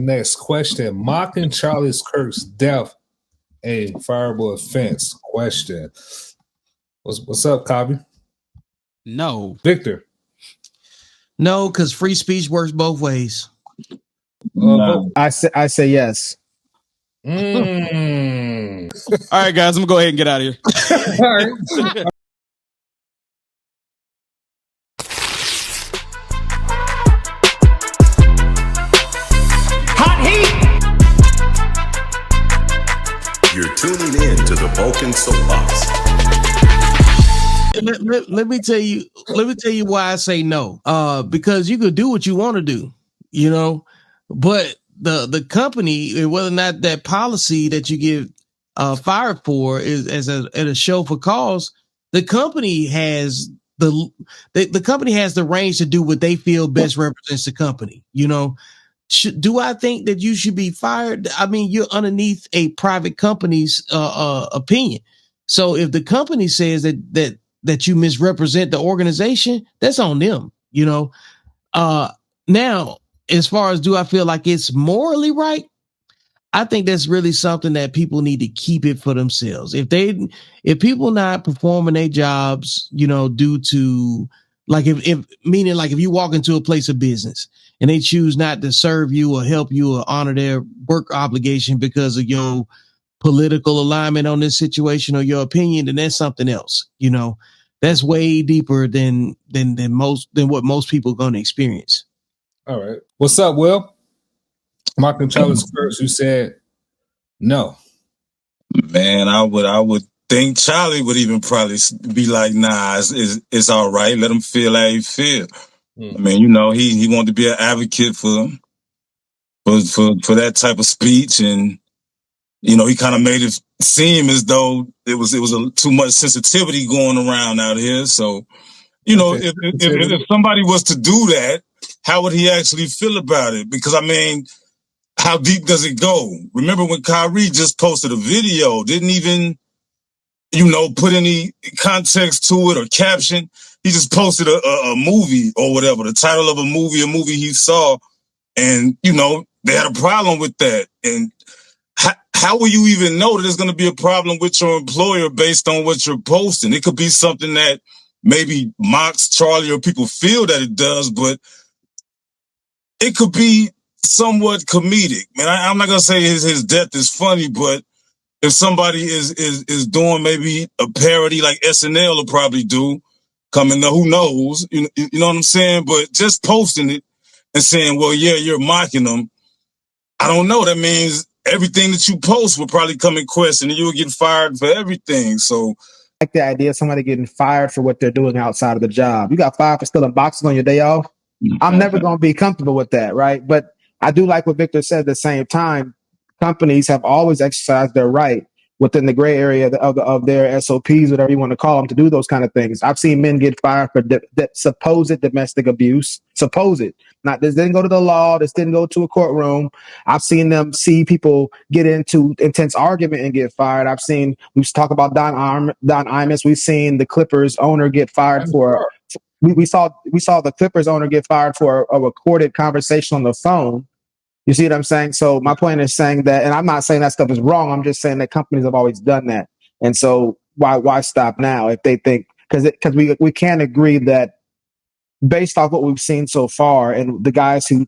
Next question. Mocking Charlie Kirk's death a fireable offense? Question. What's up, Cobby? No. Victor? No, because free speech works both ways. No. I say yes. All right, guys, I'm gonna go ahead and get out of here. All right. Hot heat. You're tuning in to the Vulcan Soapbox. Let me tell you why I say no. Because you could do what you want to do, you know, but the company, whether or not that policy that you get fired for is as a show for cause, the company has the company has the range to do what they feel best represents the company. You know, do I think that you should be fired? I mean, you're underneath a private company's opinion. So if the company says that you misrepresent the organization, that's on them, you know. Now, as far as do I feel like it's morally right? I think that's really something that people need to keep it for themselves. If people not performing their jobs, you know, due to like if you walk into a place of business and they choose not to serve you or help you or honor their work obligation because of your political alignment on this situation or your opinion, then that's something else. You know, that's way deeper than what most people are going to experience. All right. What's up, Will? Mocking Charlie Kirk, you said no. Man, I would think Charlie would even probably be like, nah, it's all right. Let him feel how he feel. I mean, you know, he wanted to be an advocate for that type of speech, and you know, he kind of made it seem as though it was too much sensitivity going around out here. So, you know, if somebody was to do that, how would he actually feel about it? Because I mean, how deep does it go? Remember when Kyrie just posted a video, didn't even, you know, put any context to it or caption. He just posted a movie or whatever, the title of a movie he saw, and you know, they had a problem with that. And how will you even know that there's going to be a problem with your employer based on what you're posting? It could be something that maybe mocks Charlie or people feel that it does, but it could be somewhat comedic. Man, I'm not going to say his death is funny, but if somebody is doing maybe a parody like SNL will probably do, coming up, who knows? You know what I'm saying? But just posting it and saying, well, yeah, you're mocking them. I don't know. That means everything that you post will probably come in question and you will get fired for everything. So I like the idea of somebody getting fired for what they're doing outside of the job. You got fired for stealing boxes on your day off. I'm never going to be comfortable with that, right? But I do like what Victor said at the same time. Companies have always exercised their right within the gray area of their SOPs, whatever you want to call them, to do those kind of things. I've seen men get fired for supposed domestic abuse. Supposed. Not, this didn't go to the law. This didn't go to a courtroom. I've seen them see people get into intense argument and get fired. We talk about Don Imus. We've seen the Clippers owner get fired for, we saw the Clippers owner get fired for a recorded conversation on the phone. You see what I'm saying? So my point is saying that, and I'm not saying that stuff is wrong. I'm just saying that companies have always done that. And so why stop now if they think, because we can't agree that based off what we've seen so far and the guys who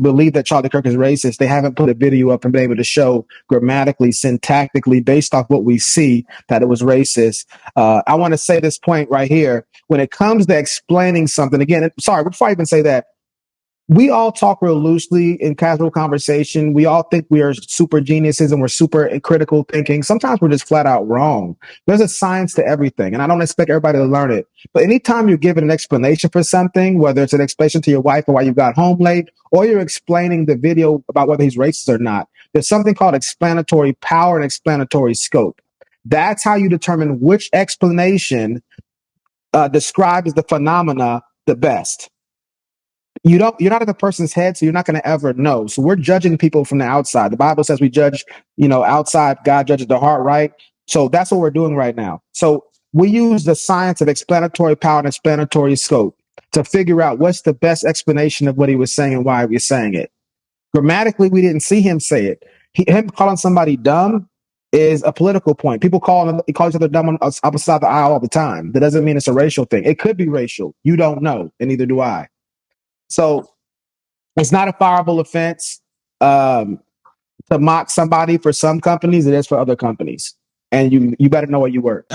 believe that Charlie Kirk is racist, they haven't put a video up and been able to show grammatically, syntactically, based off what we see, that it was racist. I want to say this point right here. When it comes to explaining something, again, sorry, before I even say that, we all talk real loosely in casual conversation. We all think we are super geniuses and we're super critical thinking. Sometimes we're just flat out wrong. There's a science to everything, and I don't expect everybody to learn it. But anytime you're giving an explanation for something, whether it's an explanation to your wife or why you got home late, or you're explaining the video about whether he's racist or not, there's something called explanatory power and explanatory scope. That's how you determine which explanation describes the phenomena the best. You're not in the person's head, so you're not going to ever know. So we're judging people from the outside. The Bible says we judge, outside. God judges the heart, right? So that's what we're doing right now. So we use the science of explanatory power and explanatory scope to figure out what's the best explanation of what he was saying and why he was saying it. Grammatically, we didn't see him say it. Him calling somebody dumb is a political point. People call each other dumb on opposite side of the aisle all the time. That doesn't mean it's a racial thing. It could be racial. You don't know, and neither do I. So it's not a fireable offense to mock somebody for some companies. It is for other companies, and you better know where you work.